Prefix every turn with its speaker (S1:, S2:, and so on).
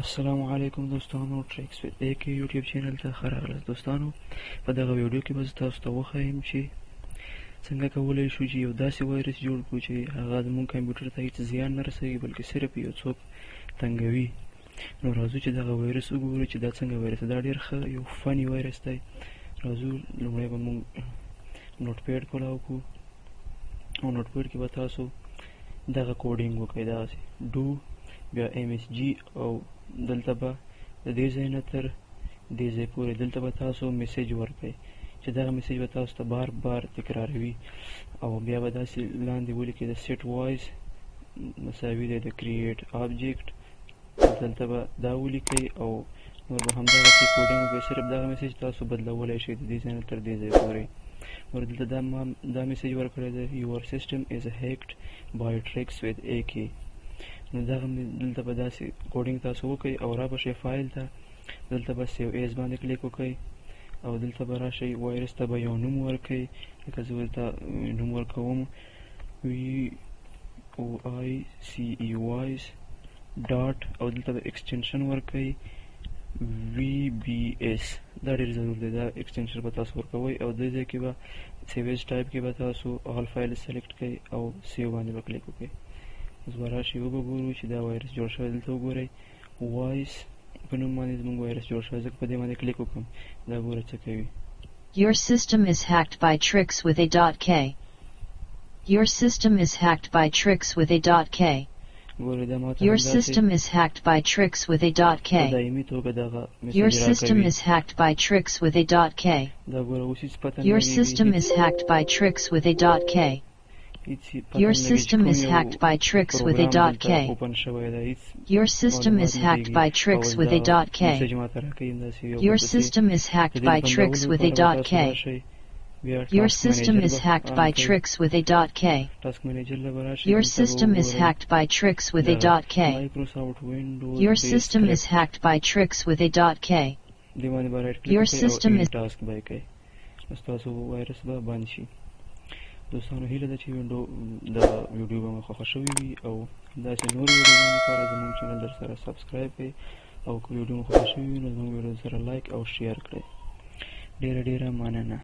S1: Assalam-o-Alaikom دوستانو ټریکس ویت AK یوټیوب چینل ته ښه راغلاست دوستانو. په دغه ویډیو کې به زه تاسو ته وښایم چې څنګه کولی شو چې یو داسې وایرس جوړ کړو چې هغه زموږ کمپیوټر ته هیڅ زیان نه رسوي بلکې صرف یو څوک تنګوي. نو راځو چې دغه وایرس وګورو چې دا څنګه وایرس دی. دا ډېر ښه یو فني وایرس دی. راځو لومړی به موږ نوټ پیډ کولاو کړو او نوټ پیډ کې به تاسو دغه کوډینګ وکړئ دغسې ډو بیا MSG او دلته به د دې ځای نه تر دې ځای پورې دلته به تاسو میسیج ورکړئ چې دغه میسیج به تاسو ته بار بار تکراروي او بیا به داسې لاندې ولیکئ د سیټ وایز مساوي دی د کریټ آبجیکټ دلته به دا ولیکئ او نور به همدغسې کوډینګ وکړئ. صرف دغه میسیج تاسو بدلولی شئ د دې ځای نه تر دې ځای پورې. نور دلته دا میسیج ورکړی دی your system is hacked by tricks with AK. نو دغه دلته به داسې کوډینګ تاسو وکئ او را به شئ فایل ته دلته به سیو ایز باندې کلیک وکئ او دلته به راشئ وایرس ته به یو نوم ورکئ لکه زه ورته نوم ورکوم VOICE ډاټ او دلته به ایکسټنشن ورکئ VBS. دا ډېر ضرور دی دا ایکسټنشن به تاسو ورکوئ او دې ځای کې به سیو ایز ټایپ کې به تاسو آل فایل سلیکټ کئ او سیو باندې به کلیک وکئ. اوس به راشئ وګورو چې دا وایرس جوړ شوی. دلته وګورئ وایس په نوم باندې زموږ وایرس جوړ شوی. زه په دې باندې کلیک وکړم دا ګوره څه کوي.
S2: Your system is hacked by tricks with a.k. Your system is hacked by tricks with a.k. Your system is hacked by tricks with a.k. Your system is hacked by tricks with a.k. Your system is hacked by tricks with a.k. Your system is hacked by tricks with a.k. Your system is hacked by tricks with a.k. Your system is hacked by tricks with a.k. Your system is hacked by tricks with a.k. Your system is hacked by tricks with a.k. Your system is hacked by tricks with a.k. Your system is
S1: دوستانو هیله ده چې د ویډیو به مو خوښه شوې وي او داسې نور ویډیوګانو لپاره زموږ چینل در سره سبسکرایب کړئ او که ویډیو مو خوښه شوې وي نو زموږ ویډیو سره لایک او شیر کړئ. ډیره ډیره مننه.